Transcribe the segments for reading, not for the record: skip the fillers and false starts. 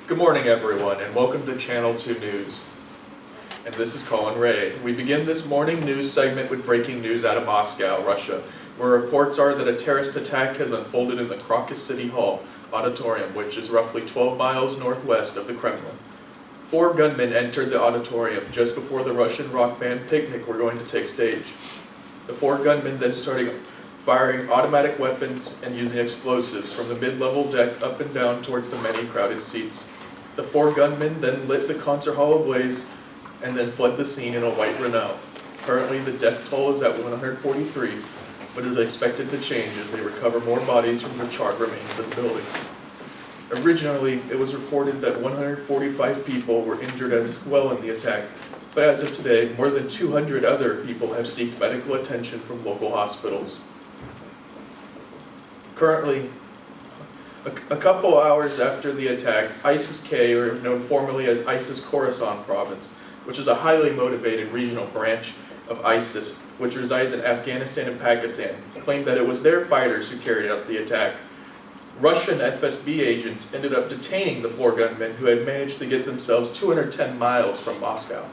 Good morning, everyone, and welcome to Channel 2 News. And this is Colin Ray. We begin this morning news segment with breaking news out of Moscow, Russia, where reports are that a terrorist attack has unfolded in the Crocus City Hall auditorium, which is roughly 12 miles northwest of the Kremlin. 4 gunmen entered the auditorium just before the Russian rock band Picnic were going to take stage. The 4 gunmen then started firing automatic weapons and using explosives from the mid-level deck up and down towards the many crowded seats. The 4 gunmen then lit the concert hall ablaze and then fled the scene in a white Renault. Currently, the death toll is at 143, but is expected to change as they recover more bodies from the charred remains of the building. Originally, it was reported that 145 people were injured as well in the attack, but as of today, more than 200 other people have sought medical attention from local hospitals. Currently, a couple hours after the attack, ISIS-K, or known formerly as ISIS Khorasan Province, which is a highly motivated regional branch of ISIS, which resides in Afghanistan and Pakistan, claimed that it was their fighters who carried out the attack. Russian FSB agents ended up detaining the 4 gunmen who had managed to get themselves 210 miles from Moscow.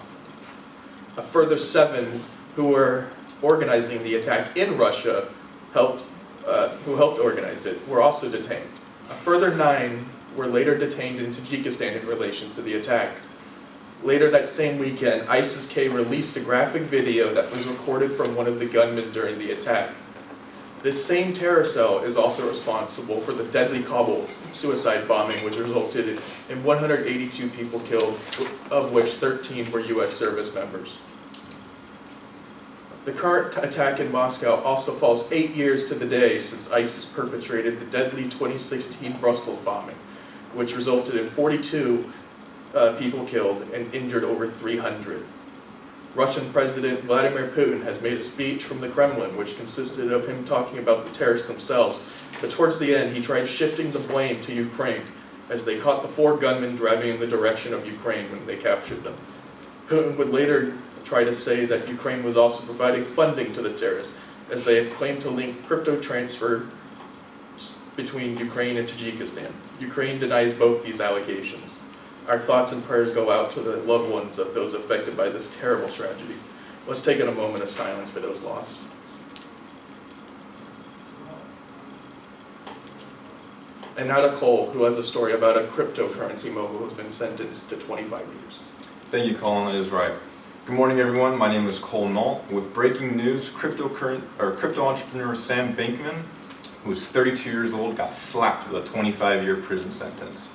A further 7 who were organizing the attack in Russia who helped organize it were also detained. A further 9 were later detained in Tajikistan in relation to the attack. Later that same weekend, ISIS-K released a graphic video that was recorded from one of the gunmen during the attack. This same terror cell is also responsible for the deadly Kabul suicide bombing, which resulted in 182 people killed, of which 13 were U.S. service members. The current attack in Moscow also falls 8 years to the day since ISIS perpetrated the deadly 2016 Brussels bombing, which resulted in 42 people killed and injured over 300. Russian President Vladimir Putin has made a speech from the Kremlin, which consisted of him talking about the terrorists themselves, but towards the end he tried shifting the blame to Ukraine, as they caught the 4 gunmen driving in the direction of Ukraine when they captured them. Putin would later try to say that Ukraine was also providing funding to the terrorists, as they have claimed to link crypto transfer between Ukraine and Tajikistan. Ukraine denies both these allegations. Our thoughts and prayers go out to the loved ones of those affected by this terrible tragedy. Let's take a moment of silence for those lost. And now to Cole, who has a story about a cryptocurrency mogul who's been sentenced to 25 years. Thank you, Colin. That is right. Good morning, everyone. My name is Cole Null. With breaking news, crypto entrepreneur Sam Bankman, who was 32 years old, got slapped with a 25-year prison sentence.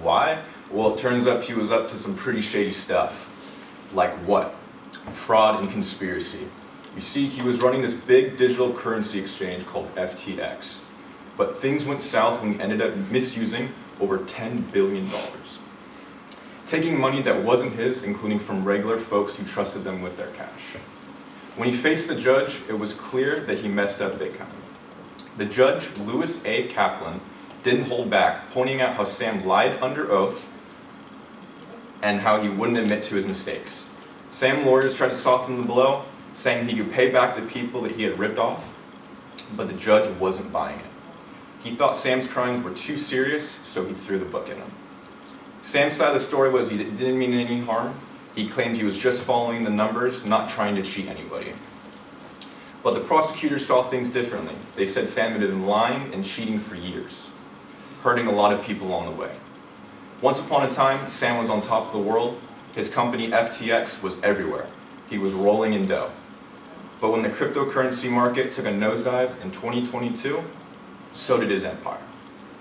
Why? Well, it turns out he was up to some pretty shady stuff. Like what? Fraud and conspiracy. You see, he was running this big digital currency exchange called FTX. But things went south when he ended up misusing over $10 billion. Taking money that wasn't his, including from regular folks who trusted them with their cash. When he faced the judge, it was clear that he messed up big time. The judge, Louis A. Kaplan, didn't hold back, pointing out how Sam lied under oath and how he wouldn't admit to his mistakes. Sam's lawyers tried to soften the blow, saying he could pay back the people that he had ripped off, but the judge wasn't buying it. He thought Sam's crimes were too serious, so he threw the book at him. Sam's side of the story was he didn't mean any harm. He claimed he was just following the numbers, not trying to cheat anybody. But the prosecutors saw things differently. They said Sam had been lying and cheating for years, hurting a lot of people along the way. Once upon a time, Sam was on top of the world. His company FTX was everywhere. He was rolling in dough. But when the cryptocurrency market took a nosedive in 2022, so did his empire.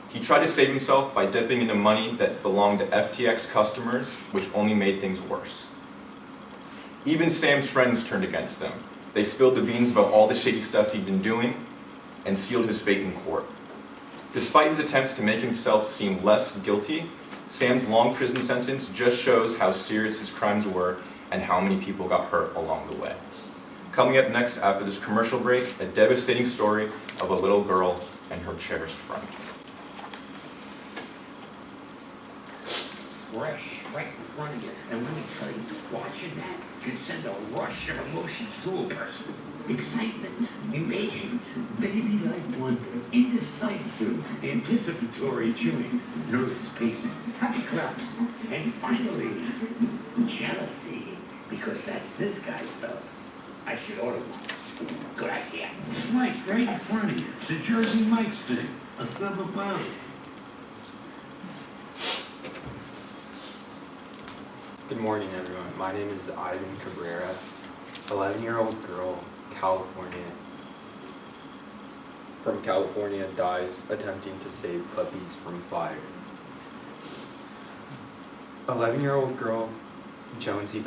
He tried to save himself by dipping into money that belonged to FTX customers, which only made things worse. Even Sam's friends turned against him. They spilled the beans about all the shady stuff he'd been doing and sealed his fate in court. Despite his attempts to make himself seem less guilty, Sam's long prison sentence just shows how serious his crimes were and how many people got hurt along the way. Coming up next after this commercial break, a devastating story of a little girl and her cherished friend. fresh, right in front of you. And let me tell you, watching that can send a rush of emotions through a person. Excitement, impatience, baby-like wonder, indecisive, anticipatory chewing, nervous pacing, happy claps, and finally, jealousy. Because that's this guy, so I should order one. Good idea. Sliced right in front of you. It's a Jersey Mike's thing. A silver bounty. Good morning, everyone. My name is Ivan Cabrera, 11-year-old girl, from California dies attempting to save puppies from fire. 11-year-old girl Jonesy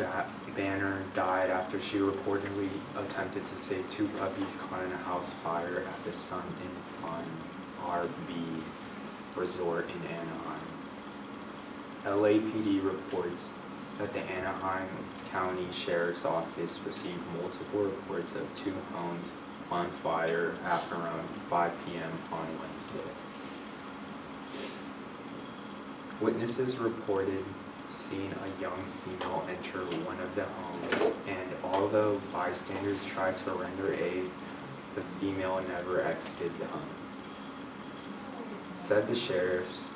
Banner died after she reportedly attempted to save two puppies caught in a house fire at the Sun and Fun RV Resort in Anaheim. LAPD reports that the Anaheim County Sheriff's Office received multiple reports of two homes on fire at around 5 p.m. on Wednesday. Witnesses reported seeing a young female enter one of the homes, and although bystanders tried to render aid, the female never exited the home. Said the sheriffs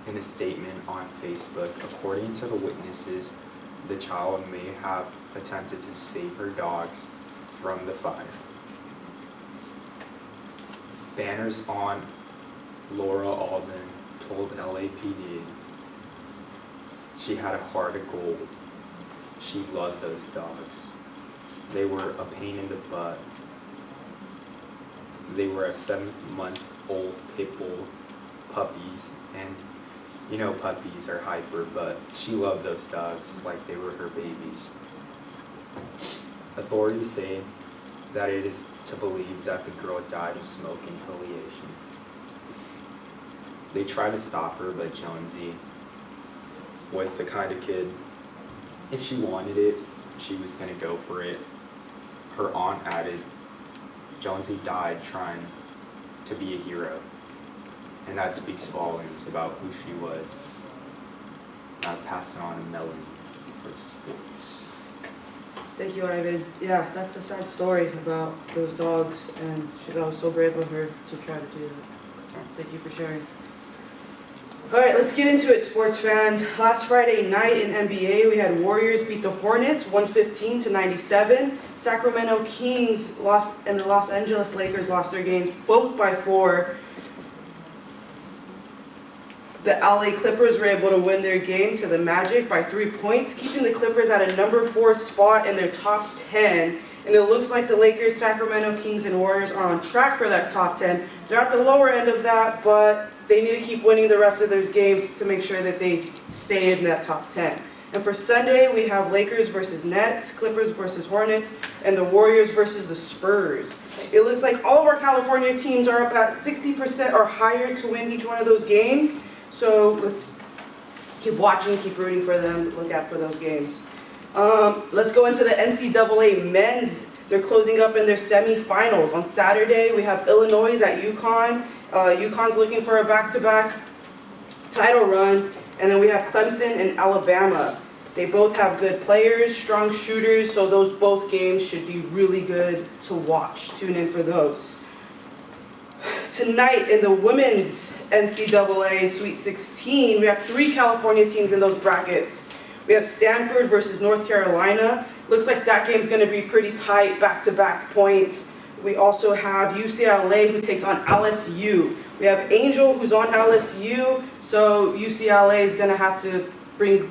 in a statement on Facebook, according to the witnesses, the child may have attempted to save her dogs from the fire. Banner's aunt, Laura Alden, told LAPD she had a heart of gold. She loved those dogs. They were a pain in the butt. They were a 7-month-old pit bull puppies, and you know puppies are hyper, but she loved those dogs like they were her babies. Authorities say that it is to believe that the girl died of smoke inhalation. They tried to stop her, but Jonesy was the kind of kid, if she wanted it, she was going to go for it. Her aunt added, Jonesy died trying to be a hero. And that speaks volumes about who she was. I'll pass it on to Melanie for sports. Thank you, Ivan. Yeah, that's a sad story about those dogs, and that was so brave of her to try to do that. Thank you for sharing. All right, let's get into it, sports fans. Last Friday night in NBA, we had Warriors beat the Hornets 115-97. Sacramento Kings lost, and the Los Angeles Lakers lost their games both by 4. The LA Clippers were able to win their game to the Magic by 3 points, keeping the Clippers at a number 4 spot in their top 10. And it looks like the Lakers, Sacramento Kings, and Warriors are on track for that top 10. They're at the lower end of that, but they need to keep winning the rest of those games to make sure that they stay in that top 10. And for Sunday, we have Lakers versus Nets, Clippers versus Hornets, and the Warriors versus the Spurs. It looks like all of our California teams are up at 60% or higher to win each one of those games. So let's keep watching, keep rooting for them, look out for those games. Let's go into the NCAA men's. They're closing up in their semifinals. On Saturday, we have Illinois at UConn. UConn's looking for a back-to-back title run. And then we have Clemson and Alabama. They both have good players, strong shooters, so those both games should be really good to watch. Tune in for those. Tonight in the women's NCAA Sweet 16, we have 3 California teams in those brackets. We have Stanford versus North Carolina. Looks like that game's going to be pretty tight, back-to-back points. We also have UCLA, who takes on LSU. We have Angel, who's on LSU, so UCLA is going to have to bring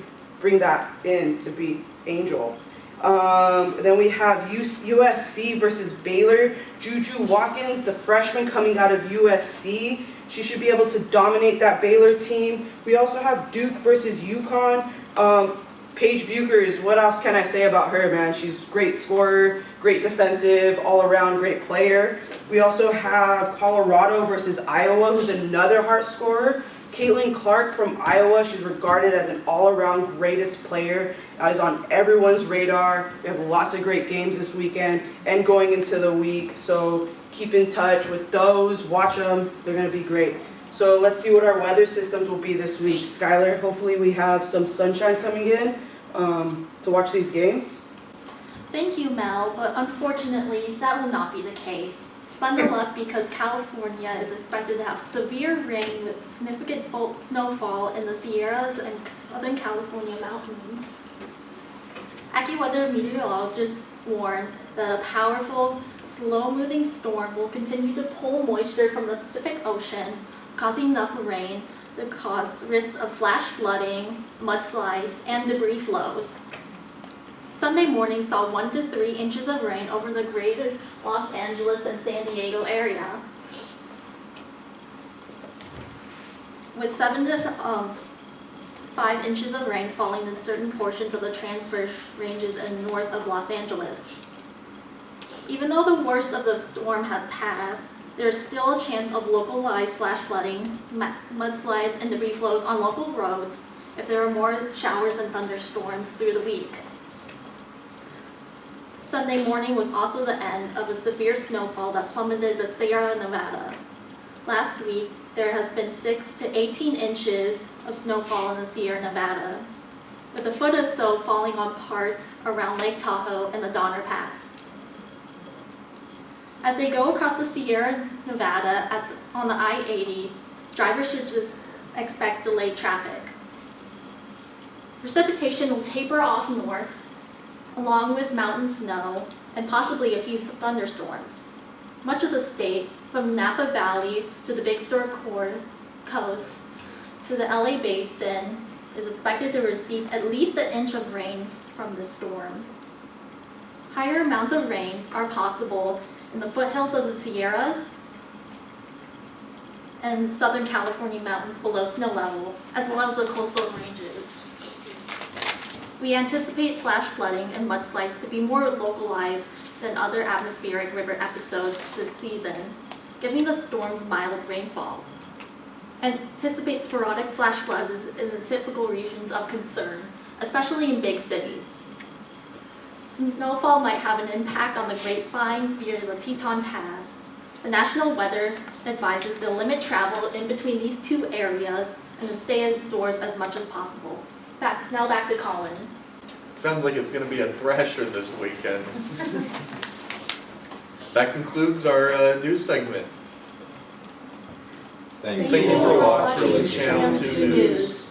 that in to beat Angel. Then we have USC versus Baylor. Juju Watkins, the freshman coming out of USC. She should be able to dominate that Baylor team. We also have Duke versus UConn. Paige Buchers, what else can I say about her, man? She's a great scorer, great defensive, all-around great player. We also have Colorado versus Iowa, who's another heart scorer. Caitlin Clark from Iowa, she's regarded as an all-around greatest player. Is on everyone's radar. We have lots of great games this weekend and going into the week, so keep in touch with those. Watch them. They're going to be great. So let's see what our weather systems will be this week. Skylar, hopefully we have some sunshine coming in to watch these games. Thank you, Mel, but unfortunately, that will not be the case. Bundle up because California is expected to have severe rain with significant snowfall in the Sierras and Southern California mountains. AccuWeather meteorologists warn that a powerful, slow-moving storm will continue to pull moisture from the Pacific Ocean, causing enough rain to cause risks of flash flooding, mudslides, and debris flows. Sunday morning saw 1 to 3 inches of rain over the greater Los Angeles and San Diego area, with 7 to 5 inches of rain falling in certain portions of the transverse ranges in north of Los Angeles. Even though the worst of the storm has passed, there is still a chance of localized flash flooding, mudslides, and debris flows on local roads if there are more showers and thunderstorms through the week. Sunday morning was also the end of a severe snowfall that plummeted the Sierra Nevada. Last week, there has been 6 to 18 inches of snowfall in the Sierra Nevada, with a foot or so falling on parts around Lake Tahoe and the Donner Pass. As they go across the Sierra Nevada on the I-80, drivers should just expect delayed traffic. Precipitation will taper off north, along with mountain snow and possibly a few thunderstorms. Much of the state, from Napa Valley to the Big Sur coast to the LA Basin, is expected to receive at least an inch of rain from this storm. Higher amounts of rains are possible in the foothills of the Sierras and Southern California mountains below snow level, as well as the coastal ranges. We anticipate flash flooding and mudslides to be more localized than other atmospheric river episodes this season, giving the storms mild rainfall. Anticipate sporadic flash floods in the typical regions of concern, especially in big cities. Snowfall might have an impact on the Grapevine via the Teton Pass. The National Weather advises to limit travel in between these two areas and to stay indoors as much as possible. Now back to Colin. Sounds like it's going to be a thrasher this weekend. That concludes our news segment. Thank Thank you for watching Channel Channel 2 News.